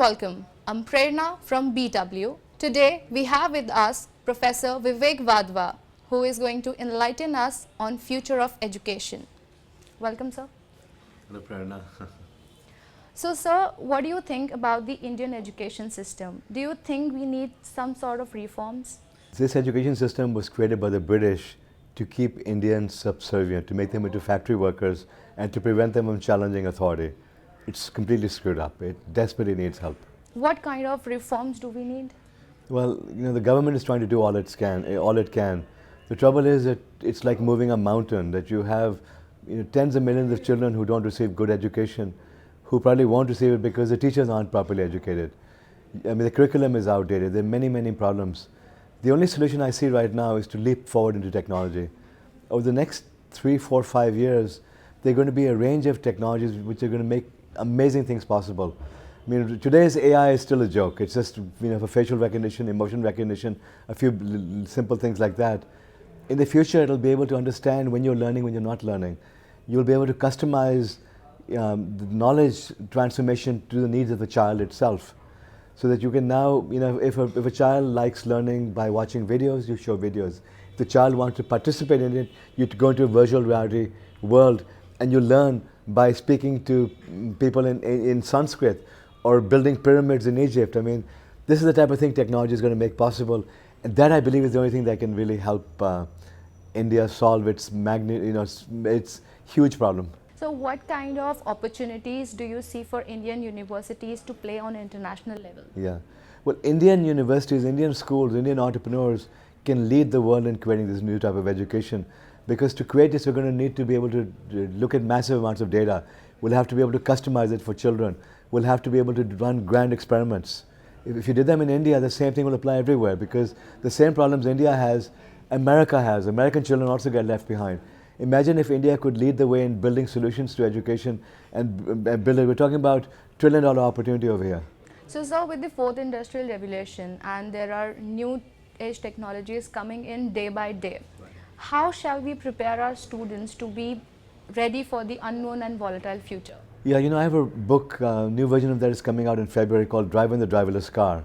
welcome. I'm Prerna from BW. Today we have with us Professor Vivek Wadhwa, who is going to enlighten us on future of education. Welcome, sir. Hello, Prerna. So, sir, what do you think about the Indian education system? Do you think we need some sort of reforms? This education system was created by the British to keep Indians subservient, to make them into factory workers and to prevent them from challenging authority. It's completely screwed up. It desperately needs help. What kind of reforms do we need? Well, the government is trying to do all it can. The trouble is that it's like moving a mountain, that you have tens of millions of children who don't receive good education, who probably won't receive it because the teachers aren't properly educated. I mean, the curriculum is outdated. There are many, many problems. The only solution I see right now is to leap forward into technology. Over the next 3, 4, 5 years, there are going to be a range of technologies which are going to make amazing things possible. I mean, today's AI is still a joke. It's just for facial recognition, emotion recognition, a few simple things like that. In the future, it'll be able to understand when you're learning, when you're not learning. You'll be able to customize the knowledge transformation to the needs of the child itself. So that you can now, if a child likes learning by watching videos, you show videos. If the child wants to participate in it, you go into a virtual reality world and you learn by speaking to people in Sanskrit or building pyramids in Egypt. I mean, this is the type of thing technology is going to make possible. And that, I believe, is the only thing that can really help India solve its its huge problem. So what kind of opportunities do you see for Indian universities to play on an international level? Yeah. Well, Indian universities, Indian schools, Indian entrepreneurs can lead the world in creating this new type of education. Because to create this, we're going to need to be able to look at massive amounts of data. We'll have to be able to customize it for children. We'll have to be able to run grand experiments. If you did them in India, the same thing will apply everywhere, because the same problems India has, America has. American children also get left behind. Imagine if India could lead the way in building solutions to education and build it. We're talking about $1 trillion opportunity over here. So, sir, with the fourth industrial revolution and there are new age technologies coming in day by day, how shall we prepare our students to be ready for the unknown and volatile future? Yeah, I have a book, new version of that is coming out in February, called Driving the Driverless Car.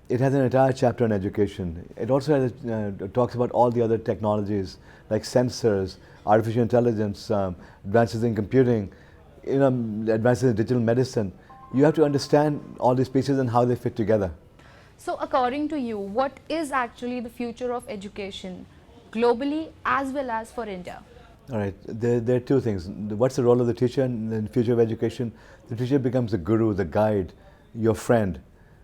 It has an entire chapter on education. It also has, talks about all the other technologies like sensors, artificial intelligence, advances in computing, advances in digital medicine. You have to understand all these pieces and how they fit together. So according to you, what is actually the future of education globally as well as for India? All right, there are two things. What's the role of the teacher in the future of education? The teacher becomes the guru, the guide, your friend,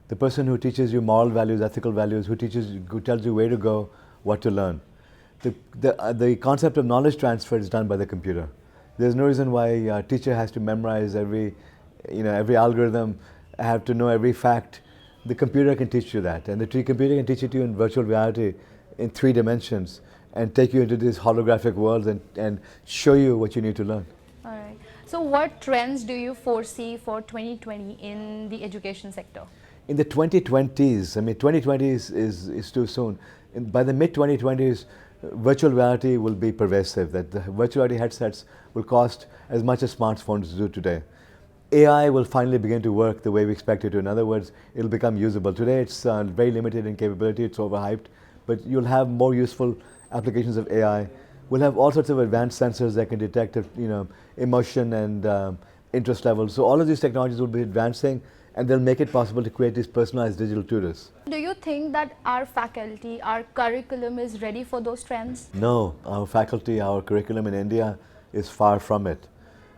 the person who teaches you moral values, ethical values, who tells you where to go, what to learn. The concept of knowledge transfer is done by the computer. There's no reason why a teacher has to memorize every algorithm, have to know every fact. The computer can teach you that, and the computer can teach it to you in virtual reality in 3 dimensions and take you into these holographic worlds and show you what you need to learn. All right. So what trends do you foresee for 2020 in the education sector? In the 2020s, I mean 2020s is too soon. By the mid-2020s, virtual reality will be pervasive, that the virtual reality headsets will cost as much as smartphones do today. AI will finally begin to work the way we expect it to. In other words, it'll become usable. Today it's very limited in capability, it's overhyped, but you'll have more useful applications of AI. We'll have all sorts of advanced sensors that can detect emotion and interest levels. So all of these technologies will be advancing, and they'll make it possible to create these personalized digital tutors. Do you think that our faculty, our curriculum is ready for those trends? No, our faculty, our curriculum in India is far from it.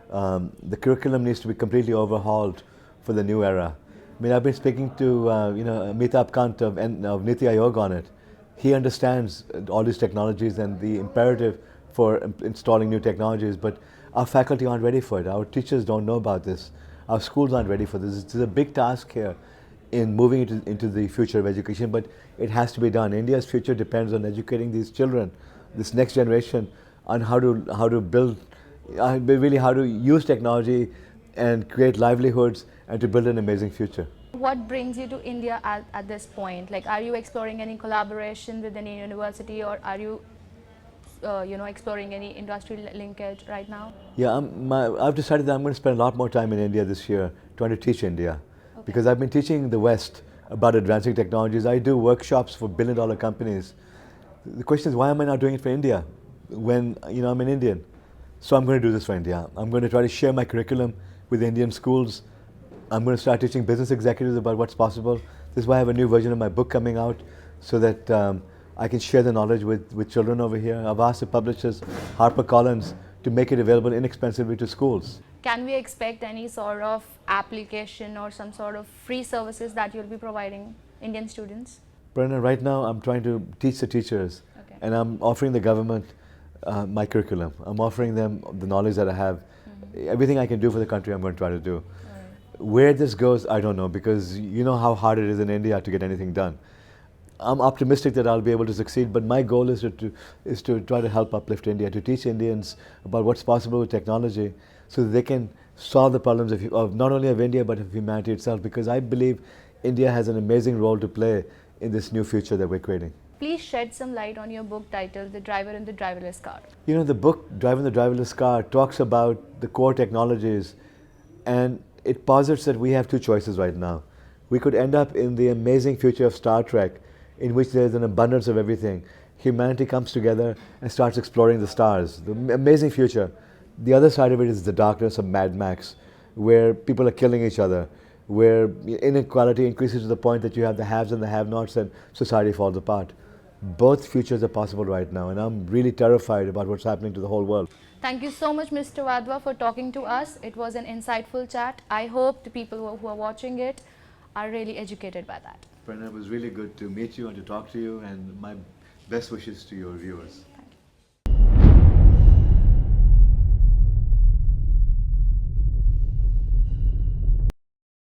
The curriculum needs to be completely overhauled for the new era. I mean, I've been speaking to Amitabh Kant of Niti Aayog on it. He understands all these technologies and the imperative for installing new technologies, but our faculty aren't ready for it. Our teachers don't know about this. Our schools aren't ready for this. It's a big task here in moving into the future of education, but it has to be done. India's future depends on educating these children, this next generation, on how to build, really how to use technology and create livelihoods and to build an amazing future. What brings you to India at this point? Like, are you exploring any collaboration with any university, or are you exploring any industry linkage right now? Yeah, I've decided that I'm going to spend a lot more time in India this year trying to teach India. Because I've been teaching the West about advancing technologies. I do workshops for billion-dollar companies. The question is, why am I not doing it for India when I'm an Indian? So I'm going to do this for India. I'm going to try to share my curriculum with Indian schools. I'm going to start teaching business executives about what's possible. This is why I have a new version of my book coming out, so that I can share the knowledge with children over here. I've asked the publishers, HarperCollins, to make it available inexpensively to schools. Can we expect any sort of application or some sort of free services that you'll be providing Indian students? Prerna, right now I'm trying to teach the teachers, Okay. and I'm offering the government my curriculum. I'm offering them the knowledge that I have. Everything I can do for the country, I'm going to try to do. Where this goes, I don't know, because you know how hard it is in India to get anything done. I'm optimistic that I'll be able to succeed, but my goal is to try to help uplift India, to teach Indians about what's possible with technology, so that they can solve the problems of not only of India but of humanity itself, because I believe India has an amazing role to play in this new future that we're creating. Please shed some light on your book titled The Driver in the Driverless Car. You know, the book Driving the Driverless Car talks about the core technologies, and it posits that we have two choices right now. We could end up in the amazing future of Star Trek, in which there's an abundance of everything. Humanity comes together and starts exploring the stars. The amazing future. The other side of it is the darkness of Mad Max, where people are killing each other, where inequality increases to the point that you have the haves and the have-nots and society falls apart. Both futures are possible right now, and I'm really terrified about what's happening to the whole world. Thank you so much, Mr. Wadhwa, for talking to us. It was an insightful chat. I hope the people who are watching it are really educated by that. Prerna, it was really good to meet you and to talk to you, and my best wishes to your viewers.